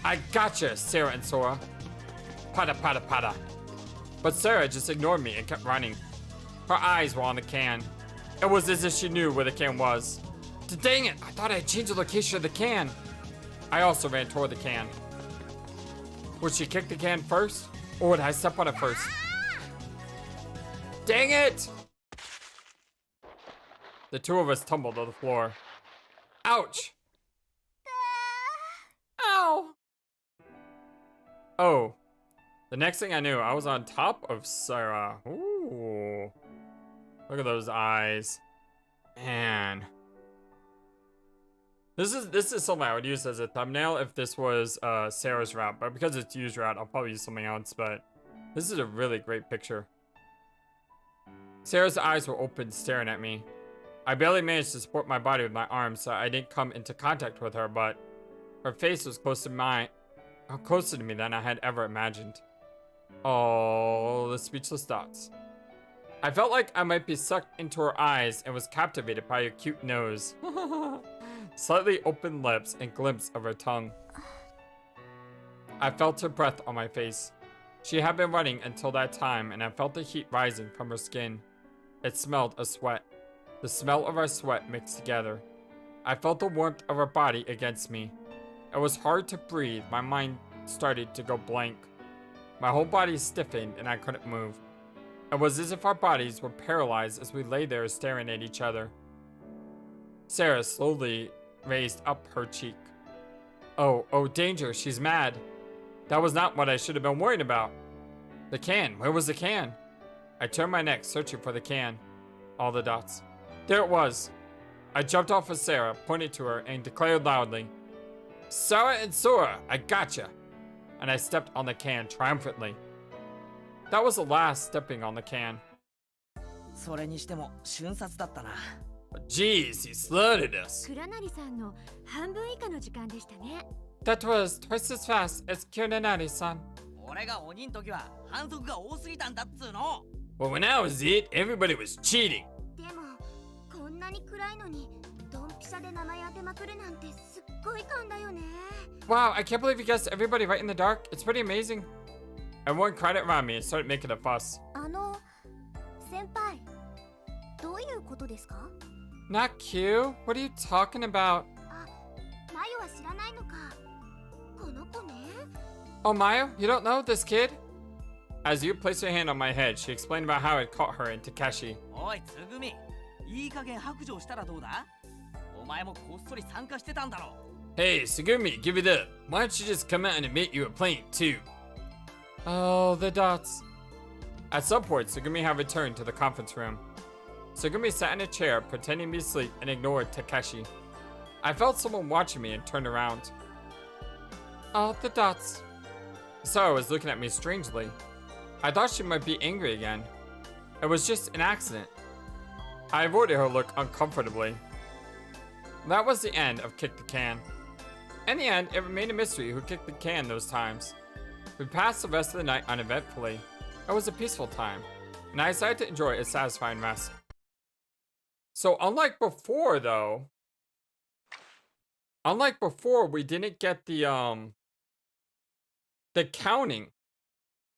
I gotcha, Sarah and Sora. Pada pada pada. But Sarah just ignored me and kept running. Her eyes were on the can. It was as if she knew where the can was. Dang it, I thought I had changed the location of the can. I also ran toward the can. Would she kick the can first? Or would I step on it first? Dang it! The two of us tumbled to the floor. Ouch! Ow! Oh. The next thing I knew, I was on top of Sarah. Ooh. Look at those eyes. Man. This is something I would use as a thumbnail if this was Sarah's route, but because it's used route, I'll probably use something else, but this is a really great picture. Sarah's eyes were open, staring at me. I barely managed to support my body with my arms, so I didn't come into contact with her, but her face was closer to me than I had ever imagined. Oh, the speechless dots. I felt like I might be sucked into her eyes and was captivated by her cute nose. Slightly open lips and glimpse of her tongue. I felt her breath on my face. She had been running until that time, and I felt the heat rising from her skin. It smelled of sweat. The smell of our sweat mixed together. I felt the warmth of her body against me. It was hard to breathe. My mind started to go blank. My whole body stiffened and I couldn't move. It was as if our bodies were paralyzed as we lay there staring at each other. Sarah slowly raised up her cheek. Oh, danger, she's mad. That was not what I should have been worried about. The can, where was the can? I turned my neck, searching for the can. All the dots. There it was. I jumped off of Sarah, pointed to her, and declared loudly, Sarah and Sora, I gotcha. And I stepped on the can triumphantly. That was the last stepping on the can. それにしても瞬殺だったな。Jeez, he slaughtered us. 倉成さんの半分以下の時間でしたね。That was twice as fast as Kuranari-san. 俺が鬼の時は反則が多すぎたんだっつーの。Well, when I was it, everybody was cheating. でもこんなに暗いのにドンピシャで名前当てまくるなんてすっごい勘だよね。 Wow, I can't believe you guessed everybody right in the dark. It's pretty amazing. Everyone cried around me and started making a fuss. 先輩どういうことですか？ Not Q. What are you talking about? マヨは知らないのか。この子ね。 Oh, Mayo, you don't know this kid? As you placed your hand on my head, she explained about how it caught her and Takeshi. おいつぐみ、いい加減白状したらどうだ？お前もこっそり参加してたんだろ。 Hey, Sugumi, give it up. Why don't you just come out and admit you were playing too? Oh, the dots. At some point, Sugumi had returned to the conference room. Sugumi sat in a chair, pretending to be asleep, and ignored Takeshi. I felt someone watching me and turned around. Oh, the dots. Sarah was looking at me strangely. I thought she might be angry again. It was just an accident. I avoided her look uncomfortably. That was the end of Kick the Can. In the end, it remained a mystery who kicked the can those times. We passed the rest of the night uneventfully. It was a peaceful time, and I decided to enjoy a satisfying rest. So unlike before, we didn't get the counting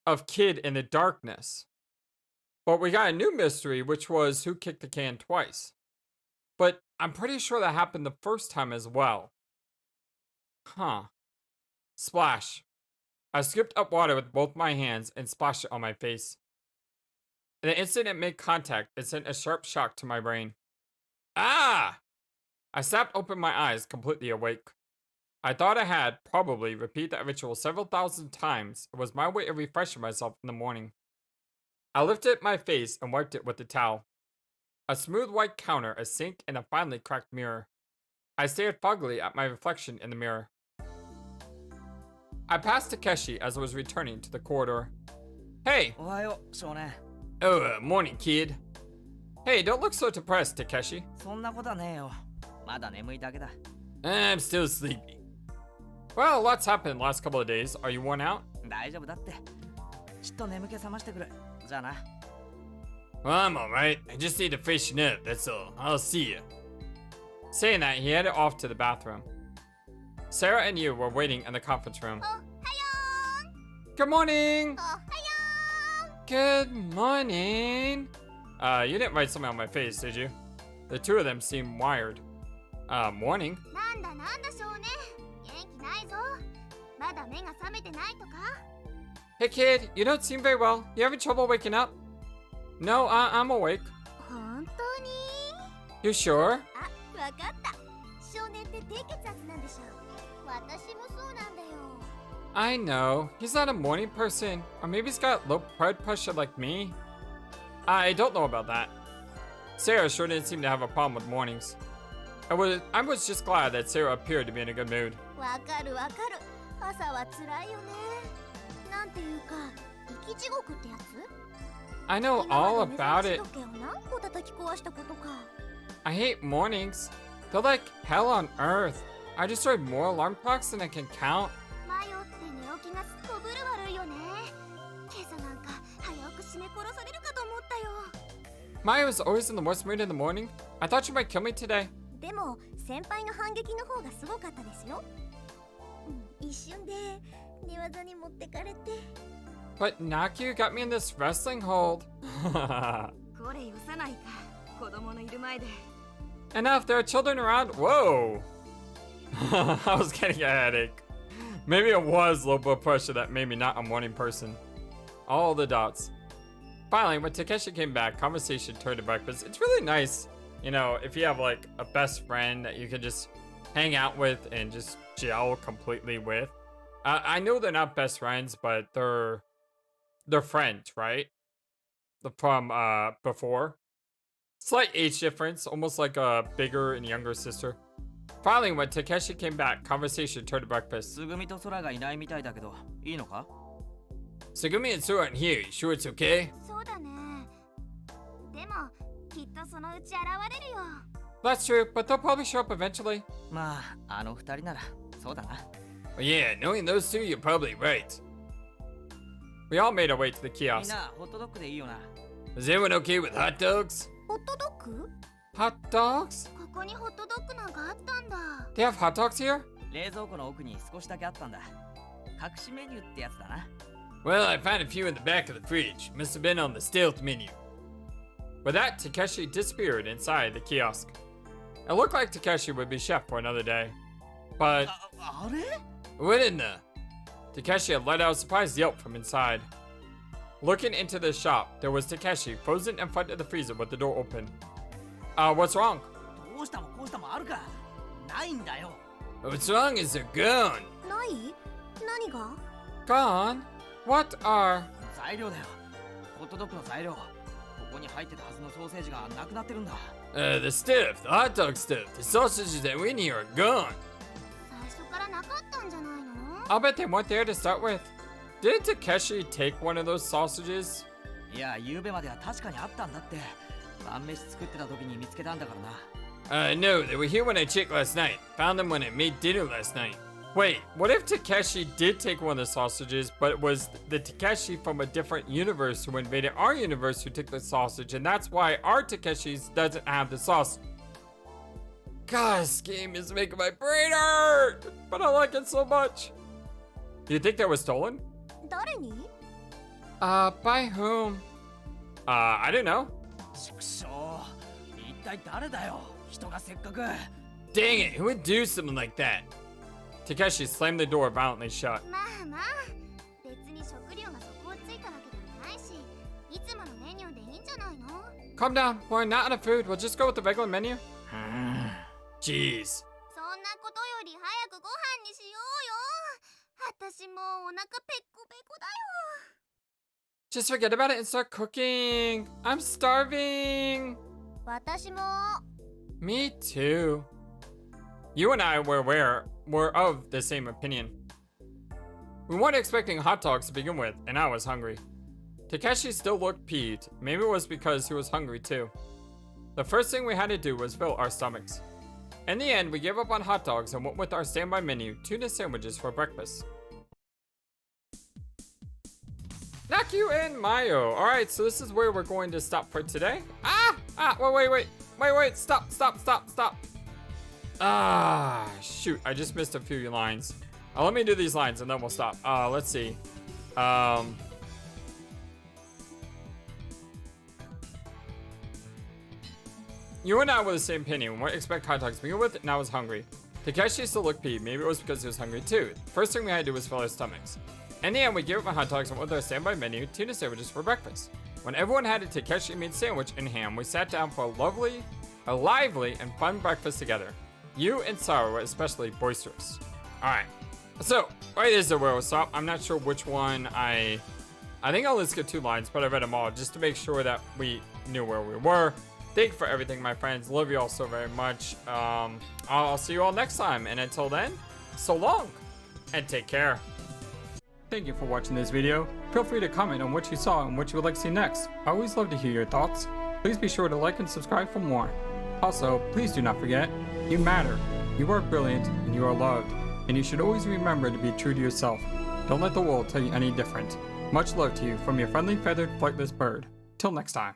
of Kid in the darkness. But we got a new mystery, which was who kicked the can twice. But I'm pretty sure that happened the first time as well. Huh. Splash. I scooped up water with both my hands and splashed it on my face. In the instant it made contact, it sent a sharp shock to my brain. Ah! I snapped open my eyes, completely awake. I thought I had, probably, repeated that ritual several thousand times. It was my way of refreshing myself in the morning. I lifted my face and wiped it with the towel. A smooth white counter, a sink, and a finely cracked mirror. I stared foggily at my reflection in the mirror. I passed Takeshi as I was returning to the corridor. Hey! おはよう、少年。 Oh, morning, kid. Hey, don't look so depressed, Takeshi. そんなことはねえよ。まだ眠いだけだ。 I'm still sleepy. Well, a lot's happened in the last couple of days. Are you worn out? 大丈夫だって。ちょっと眠気覚ましてくる。じゃあな。 Well, I'm alright. I just need to freshen up, that's all. I'll see you. Saying that, he headed off to the bathroom. Sarah and you were waiting in the conference room. Good morning! Good morning! You didn't write something on my face, did you? The two of them seem wired. Morning. なんだなんだ少年、元気ないぞ。まだ目が覚めてないとか？ Hey kid, you don't seem very well. You having trouble waking up? No, I'm awake. 本当に？ You sure? あ、わかった。少年って低血圧なんでしょ。私もそうなんだよ。 I know. He's not a morning person. Or maybe he's got low blood pressure like me. I don't know about that. Sarah sure didn't seem to have a problem with mornings. I was just glad that Sarah appeared to be in a good mood. わかるわかる。朝は辛いよね。なんていうか、生き地獄ってやつ？ I know all about it. 今まで目覚まし時計を何個叩き壊したことか。 I hate mornings. They're like hell on earth. I destroyed more alarm clocks than I can count. 迷って寝起きがすこぶる悪いよね。今朝なんか早く締め殺されるかと思ったよ。 Maya was always in the worst mood in the morning. I thought you might kill me today. でも先輩の反撃の方がすごかったですよ。一瞬で寝技に持ってかれて。 But Naku got me in this wrestling hold. これよさないか。子供のいる前で。 Enough, there are children around. Whoa. I was getting a headache. Maybe it was low blood pressure that made me not a morning person. All the dots. Finally, when Takeshi came back, conversation turned to breakfast. It's really nice, you know, if you have like a best friend that you can just hang out with and just gel completely with. I know they're not best friends, but they're friends, right? From before. Slight age difference, almost like a bigger and younger sister. Finally, when Takeshi came back, conversation turned to breakfast. つぐみと空がいないみたいだけど、いいのか？ Sugumi and Sora aren't here. You sure it's okay? そうだね。でもきっとそのうち現れるよ。 That's true, but they'll probably show up eventually. まあ、あの二人なら、そうだな。 Well, yeah, knowing those two, you're probably right. We all made our way to the みん kiosk. な、ホットドッグでいいよな。 Is everyone okay with hot dogs? ホットドッグ？ Hot dogs? ここにホットドッグなんかあったんだ。 They have hot dogs here? 冷蔵庫の奥に少しだけあったんだ。隠しメニューってやつだな。 Well, I found a few in the back of the fridge. Must have been on the stealth menu. With that, Takeshi disappeared inside the kiosk. It looked like Takeshi would be chef for another day. But あれ？ what in the? Takeshi had let out a surprised yelp from inside. Looking into the shop, there was Takeshi frozen in front of the freezer with the door open. What's wrong? どうしたもこうしたもあるかないんだよ What's wrong is a gun. ない何が Gone? What are... 材料だよホットドッグの材料ここに入ってたはずのソーセージがなくなってるんだ the stuff, the hot dog stuff, the sausages that we need are gone. 最初からなかったんじゃないの I'll bet they weren't there to start with. Did Takeshi take one of those sausages? いや夕べまでは確かにあったんだって晩飯作ってた時に見つけたんだからな No, they were here when I checked last night. Found them when I made dinner last night. Wait, what if Takeshi did take one of the sausages, but it was the Takeshi from a different universe who invaded our universe who took the sausage, and that's why our Takeshi's doesn't have the sauce? God, this game is making my brain hurt, but I like it so much. Do you think that was stolen? 誰に By whom? I don't know. 畜生一体誰だよ人がせっかく Dang it, who would do something like that? Takeshi slammed the door violently shut. まあまあ別に食料が底をついたわけでもないしいつものメニューでいいんじゃないの Calm down, we're not out of food. We'll just go with the regular menu. Jeez. そんなことより早くご飯にしようよ私もうお腹ペコペコだよ Just forget about it and start cooking. I'm starving. 私も Me too. You and I were of the same opinion. We weren't expecting hot dogs to begin with, and I was hungry. Takeshi still looked peeved. Maybe it was because he was hungry too. The first thing we had to do was fill our stomachs. In the end, we gave up on hot dogs and went with our standby menu, tuna sandwiches for breakfast. Naku and Mayo. Alright, so this is where we're going to stop for today. Wait, stop. Shoot, I just missed a few lines. Let me do these lines and then we'll stop. Let's see. You and I were the same opinion. We weren't expect hot dogs to begin with, and I was hungry. Takeshi still looked peeved. Maybe it was because he was hungry too. First thing we had to do was fill our stomachs. In the end, we gave up on hot dogs and went with our standby menu, tuna sandwiches for breakfast. When everyone had a Takeshi meat sandwich and ham, we sat down for a lively and fun breakfast together. You and Sarah were especially boisterous. Alright, so right is where we'll stop. I'm not sure which one I think I'll just get 2 lines, but I read them all just to make sure that we knew where we were. Thank you for everything, my friends. Love you all so very much. I'll see you all next time, and until then, so long, and take care. Thank you for watching this video. Feel free to comment on what you saw and what you would like to see next. I always love to hear your thoughts. Please be sure to like and subscribe for more. Also, please do not forget, you matter, you are brilliant, and you are loved. And you should always remember to be true to yourself. Don't let the world tell you any different. Much love to you from your friendly feathered flightless bird. Till next time.